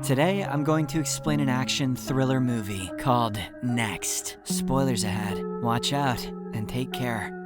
Today, I'm going to explain an action thriller movie called Next. Spoilers ahead. Watch out and take care.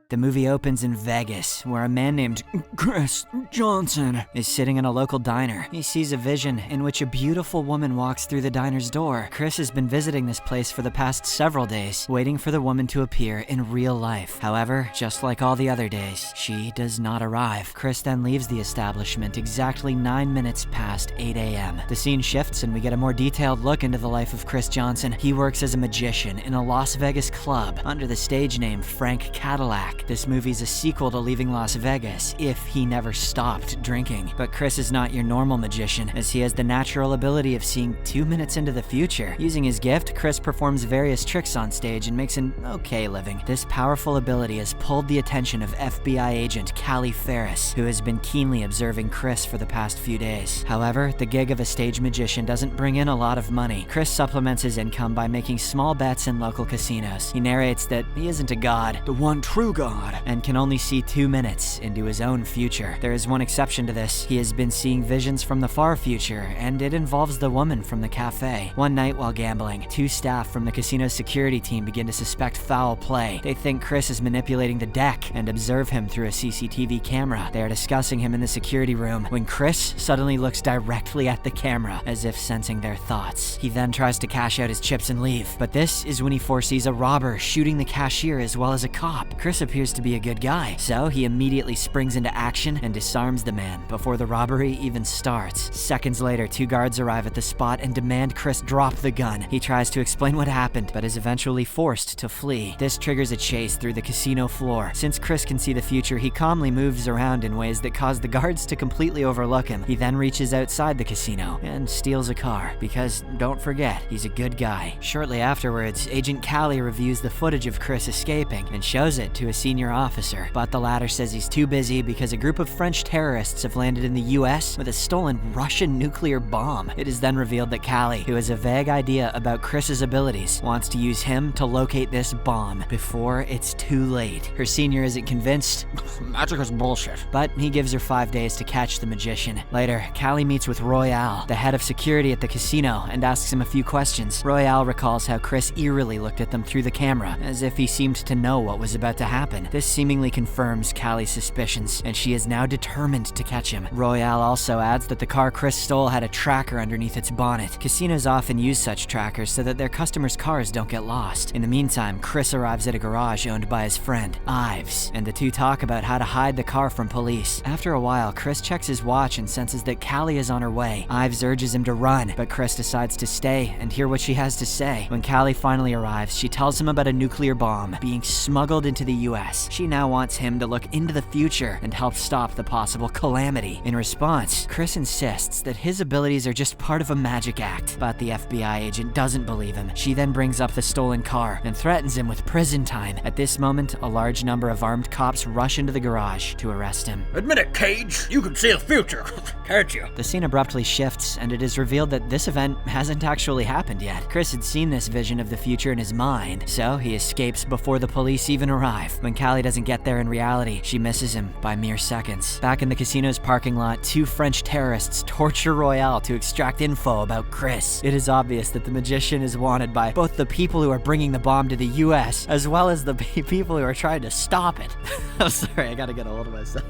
The movie opens in Vegas, where a man named Cris Johnson is sitting in a local diner. He sees a vision in which a beautiful woman walks through the diner's door. Cris has been visiting this place for the past several days, waiting for the woman to appear in real life. However, just like all the other days, she does not arrive. Cris then leaves the establishment exactly 9 minutes past 8 a.m. The scene shifts and we get a more detailed look into the life of Cris Johnson. He works as a magician in a Las Vegas club under the stage name Frank Cadillac. This movie's a sequel to Leaving Las Vegas, if he never stopped drinking. But Cris is not your normal magician, as he has the natural ability of seeing 2 minutes into the future. Using his gift, Cris performs various tricks on stage and makes an okay living. This powerful ability has pulled the attention of FBI agent Callie Ferris, who has been keenly observing Cris for the past few days. However, the gig of a stage magician doesn't bring in a lot of money. Cris supplements his income by making small bets in local casinos. He narrates that he isn't a god, the one true god, and can only see 2 minutes into his own future. There is one exception to this. He has been seeing visions from the far future, and it involves the woman from the cafe. One night while gambling, 2 staff from the casino's security team begin to suspect foul play. They think Cris is manipulating the deck and observe him through a CCTV camera. They are discussing him in the security room when Cris suddenly looks directly at the camera, as if sensing their thoughts. He then tries to cash out his chips and leave, but this is when he foresees a robber shooting the cashier as well as a cop. Cris appears to be a good guy, so he immediately springs into action and disarms the man before the robbery even starts. Seconds later, 2 guards arrive at the spot and demand Cris drop the gun. He tries to explain what happened, but is eventually forced to flee. This triggers a chase through the casino floor. Since Cris can see the future, he calmly moves around in ways that cause the guards to completely overlook him. He then reaches outside the casino and steals a car, because don't forget, he's a good guy. Shortly afterwards, Agent Callie reviews the footage of Cris escaping and shows it to a senior officer, but the latter says he's too busy because a group of French terrorists have landed in the US with a stolen Russian nuclear bomb. It is then revealed that Callie, who has a vague idea about Chris's abilities, wants to use him to locate this bomb before it's too late. Her senior isn't convinced. Magic is bullshit. But he gives her 5 days to catch the magician. Later, Callie meets with Royale, the head of security at the casino, and asks him a few questions. Royale recalls how Cris eerily looked at them through the camera, as if he seemed to know what was about to happen. This seemingly confirms Callie's suspicions, and she is now determined to catch him. Royale also adds that the car Cris stole had a tracker underneath its bonnet. Casinos often use such trackers so that their customers' cars don't get lost. In the meantime, Cris arrives at a garage owned by his friend, Ives, and the two talk about how to hide the car from police. After a while, Cris checks his watch and senses that Callie is on her way. Ives urges him to run, but Cris decides to stay and hear what she has to say. When Callie finally arrives, she tells him about a nuclear bomb being smuggled into the US. She now wants him to look into the future and help stop the possible calamity. In response, Cris insists that his abilities are just part of a magic act, but the FBI agent doesn't believe him. She then brings up the stolen car and threatens him with prison time. At this moment, a large number of armed cops rush into the garage to arrest him. Admit it, Cage. You can see the future, can't you? The scene abruptly shifts, and it is revealed that this event hasn't actually happened yet. Cris had seen this vision of the future in his mind, so he escapes before the police even arrive. When Callie doesn't get there in reality, she misses him by mere seconds. Back in the casino's parking lot, 2 French terrorists torture Royale to extract info about Cris. It is obvious that the magician is wanted by both the people who are bringing the bomb to the US, as well as the people who are trying to stop it. I'm sorry, I gotta get a hold of myself.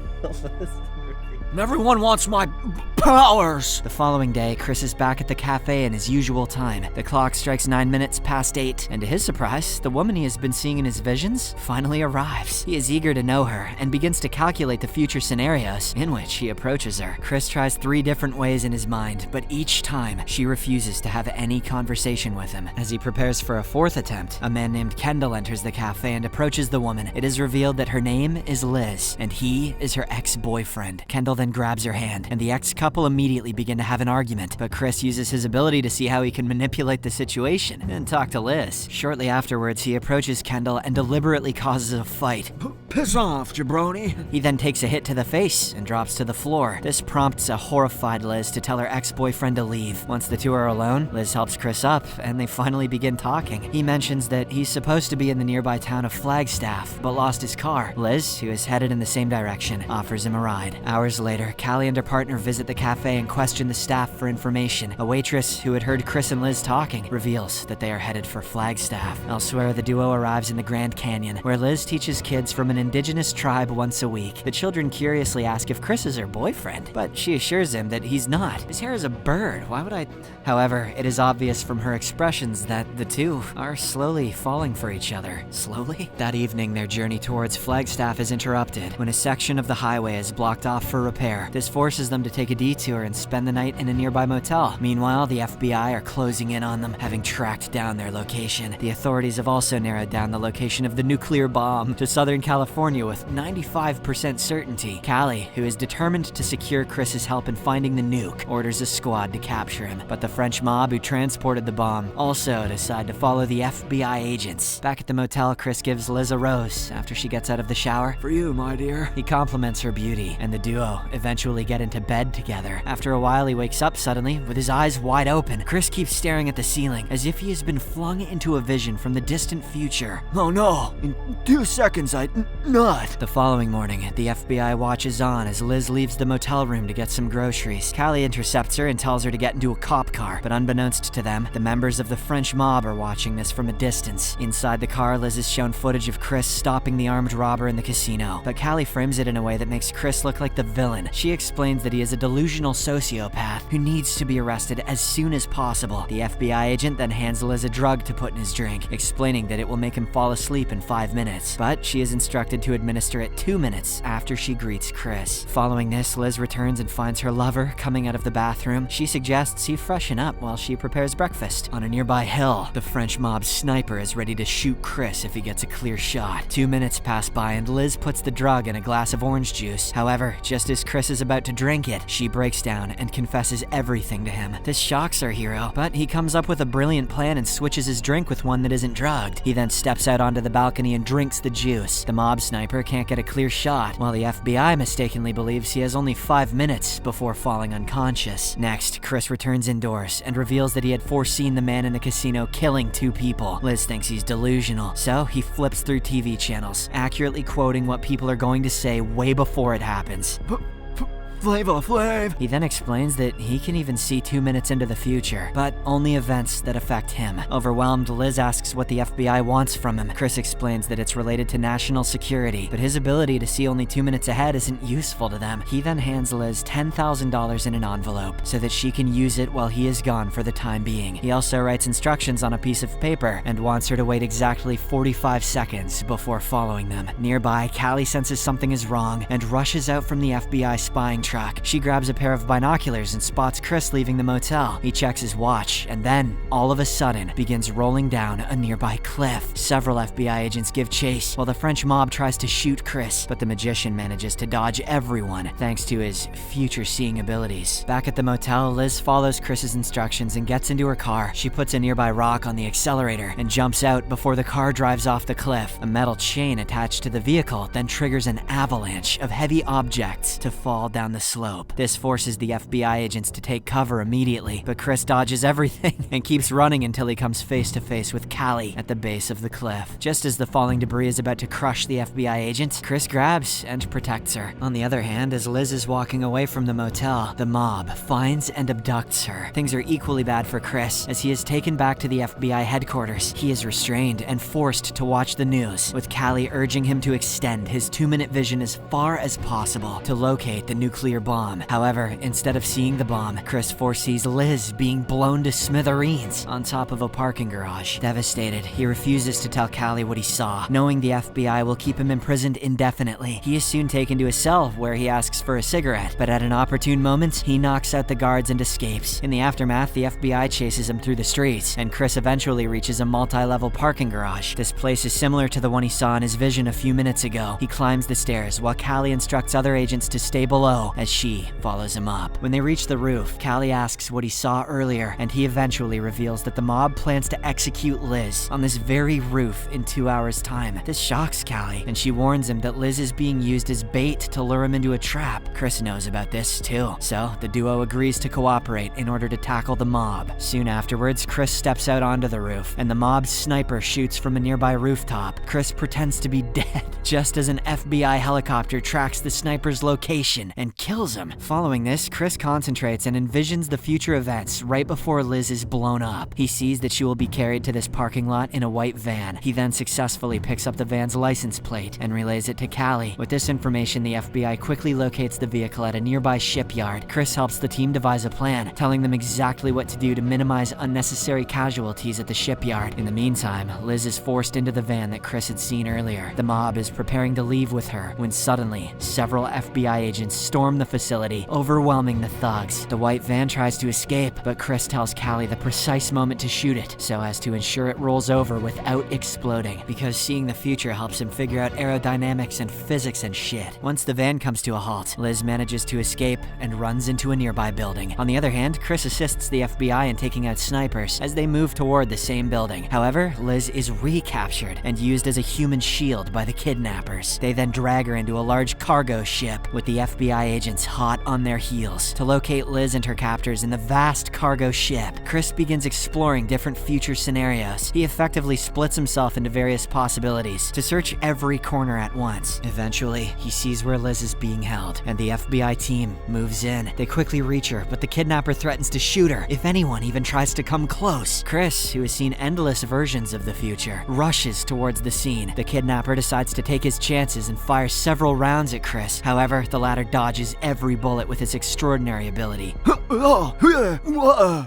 Everyone wants my powers. The following day, Cris is back at the cafe in his usual time. The clock strikes 9 minutes past 8, and to his surprise, the woman he has been seeing in his visions finally arrives. He is eager to know her and begins to calculate the future scenarios in which he approaches her. Cris tries 3 different ways in his mind, but each time she refuses to have any conversation with him. As he prepares for a 4th attempt, a man named Kendall enters the cafe and approaches the woman. It is revealed that her name is Liz, and he is her ex-boyfriend. Kendall then grabs her hand, and the ex-couple couple immediately begin to have an argument, but Cris uses his ability to see how he can manipulate the situation and talk to Liz. Shortly afterwards, he approaches Kendall and deliberately causes a fight. Piss off, jabroni. He then takes a hit to the face and drops to the floor. This prompts a horrified Liz to tell her ex-boyfriend to leave. Once the two are alone, Liz helps Cris up, and they finally begin talking. He mentions that he's supposed to be in the nearby town of Flagstaff, but lost his car. Liz, who is headed in the same direction, offers him a ride. Hours later, Callie and her partner visit the cafe and question the staff for information. A waitress who had heard Cris and Liz talking reveals that they are headed for Flagstaff. Elsewhere, the duo arrives in the Grand Canyon, where Liz teaches kids from an indigenous tribe once a week. The children curiously ask if Cris is her boyfriend, but she assures him that he's not. His hair is a bird, why would I? However, it is obvious from her expressions that the two are slowly falling for each other. Slowly? That evening, their journey towards Flagstaff is interrupted when a section of the highway is blocked off for repair. This forces them to take a detour and spend the night in a nearby motel. Meanwhile, the FBI are closing in on them, having tracked down their location. The authorities have also narrowed down the location of the nuclear bomb to Southern California with 95% certainty. Callie, who is determined to secure Chris's help in finding the nuke, orders a squad to capture him. But the French mob who transported the bomb also decide to follow the FBI agents. Back at the motel, Cris gives Liz a rose after she gets out of the shower. For you, my dear. He compliments her beauty, and the duo eventually get into bed together. After a while, he wakes up suddenly with his eyes wide open. Cris keeps staring at the ceiling as if he has been flung into a vision from the distant future. Oh no, in 2 seconds I'd not. The following morning, the FBI watches on as Liz leaves the motel room to get some groceries. Callie intercepts her and tells her to get into a cop car, but unbeknownst to them, the members of the French mob are watching this from a distance. Inside the car, Liz is shown footage of Cris stopping the armed robber in the casino, but Callie frames it in a way that makes Cris look like the villain. She explains that he is a delusional sociopath who needs to be arrested as soon as possible. The FBI agent then hands Liz a drug to put in his drink, explaining that it will make him fall asleep in 5 minutes, but she is instructed to administer it 2 minutes after she greets Cris. Following this, Liz returns and finds her lover coming out of the bathroom. She suggests he freshen up while she prepares breakfast. On a nearby hill, the French mob sniper is ready to shoot Cris if he gets a clear shot. 2 minutes pass by and Liz puts the drug in a glass of orange juice. However, just as Cris is about to drink it, she breaks down and confesses everything to him. This shocks our hero, but he comes up with a brilliant plan and switches his drink with one that isn't drugged. He then steps out onto the balcony and drinks the juice. The mob sniper can't get a clear shot, while the FBI mistakenly believes he has only 5 minutes before falling unconscious. Next, Cris returns indoors and reveals that he had foreseen the man in the casino killing 2 people. Liz thinks he's delusional, so he flips through TV channels, accurately quoting what people are going to say way before it happens. Flava Flav. He then explains that he can even see 2 minutes into the future, but only events that affect him. Overwhelmed, Liz asks what the FBI wants from him. Cris explains that it's related to national security, but his ability to see only 2 minutes ahead isn't useful to them. He then hands Liz $10,000 in an envelope so that she can use it while he is gone for the time being. He also writes instructions on a piece of paper and wants her to wait exactly 45 seconds before following them. Nearby, Callie senses something is wrong and rushes out from the FBI spying truck. She grabs a pair of binoculars and spots Cris leaving the motel. He checks his watch and then, all of a sudden, begins rolling down a nearby cliff. Several FBI agents give chase while the French mob tries to shoot Cris, but the magician manages to dodge everyone thanks to his future-seeing abilities. Back at the motel, Liz follows Chris's instructions and gets into her car. She puts a nearby rock on the accelerator and jumps out before the car drives off the cliff. A metal chain attached to the vehicle then triggers an avalanche of heavy objects to fall down the slope. This forces the FBI agents to take cover immediately, but Cris dodges everything and keeps running until he comes face to face with Callie at the base of the cliff. Just as the falling debris is about to crush the FBI agent, Cris grabs and protects her. On the other hand, as Liz is walking away from the motel, the mob finds and abducts her. Things are equally bad for Cris as he is taken back to the FBI headquarters. He is restrained and forced to watch the news, with Callie urging him to extend his 2-minute vision as far as possible to locate the nuclear bomb. However, instead of seeing the bomb, Cris foresees Liz being blown to smithereens on top of a parking garage. Devastated, he refuses to tell Callie what he saw, knowing the FBI will keep him imprisoned indefinitely. He is soon taken to a cell where he asks for a cigarette, but at an opportune moment, he knocks out the guards and escapes. In the aftermath, the FBI chases him through the streets, and Cris eventually reaches a multi-level parking garage. This place is similar to the one he saw in his vision a few minutes ago. He climbs the stairs while Callie instructs other agents to stay below as she follows him up. When they reach the roof, Callie asks what he saw earlier, and he eventually reveals that the mob plans to execute Liz on this very roof in 2 hours' time. This shocks Callie, and she warns him that Liz is being used as bait to lure him into a trap. Cris knows about this too, so the duo agrees to cooperate in order to tackle the mob. Soon afterwards, Cris steps out onto the roof, and the mob's sniper shoots from a nearby rooftop. Cris pretends to be dead, just as an FBI helicopter tracks the sniper's location and kills him. Following this, Cris concentrates and envisions the future events right before Liz is blown up. He sees that she will be carried to this parking lot in a white van. He then successfully picks up the van's license plate and relays it to Callie. With this information, the FBI quickly locates the vehicle at a nearby shipyard. Cris helps the team devise a plan, telling them exactly what to do to minimize unnecessary casualties at the shipyard. In the meantime, Liz is forced into the van that Cris had seen earlier. The mob is preparing to leave with her when suddenly, several FBI agents storm the facility, overwhelming the thugs. The white van tries to escape, but Cris tells Callie the precise moment to shoot it so as to ensure it rolls over without exploding, because seeing the future helps him figure out aerodynamics and physics and shit. Once the van comes to a halt, Liz manages to escape and runs into a nearby building. On the other hand, Cris assists the FBI in taking out snipers as they move toward the same building. However, Liz is recaptured and used as a human shield by the kidnappers. They then drag her into a large cargo ship with the FBI agents hot on their heels. To locate Liz and her captors in the vast cargo ship, Cris begins exploring different future scenarios. He effectively splits himself into various possibilities to search every corner at once. Eventually, he sees where Liz is being held, and the FBI team moves in. They quickly reach her, but the kidnapper threatens to shoot her if anyone even tries to come close. Cris, who has seen endless versions of the future, rushes towards the scene. The kidnapper decides to take his chances and fires several rounds at Cris. However, the latter dodges every bullet with his extraordinary ability.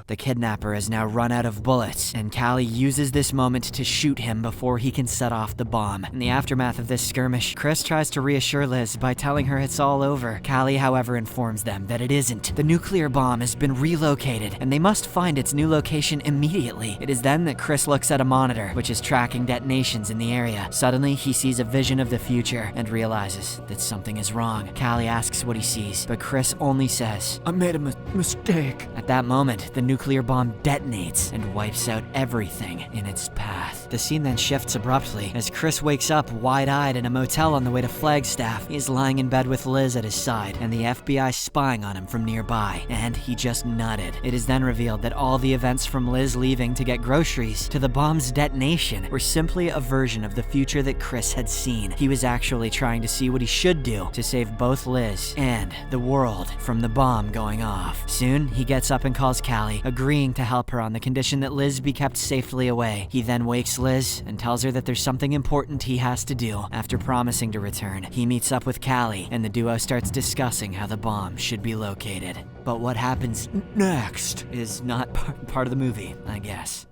The kidnapper has now run out of bullets, and Callie uses this moment to shoot him before he can set off the bomb. In the aftermath of this skirmish, Cris tries to reassure Liz by telling her it's all over. Callie, however, informs them that it isn't. The nuclear bomb has been relocated, and they must find its new location immediately. It is then that Cris looks at a monitor, which is tracking detonations in the area. Suddenly, he sees a vision of the future and realizes that something is wrong. Callie asks what he sees, but Cris only says, I made a mistake. At that moment, the nuclear bomb detonates and wipes out everything in its path. The scene then shifts abruptly as Cris wakes up wide-eyed in a motel on the way to Flagstaff. He is lying in bed with Liz at his side, and the FBI spying on him from nearby, and he just nutted. It is then revealed that all the events from Liz leaving to get groceries to the bomb's detonation were simply a version of the future that Cris had seen. He was actually trying to see what he should do to save both Liz and the world from the bomb going off. Soon, he gets up and calls Callie, agreeing to help her on the condition that Liz be kept safely away. He then wakes Liz and tells her that there's something important he has to do. After promising to return, he meets up with Callie, and the duo starts discussing how the bomb should be located. But what happens next is not part of the movie, I guess.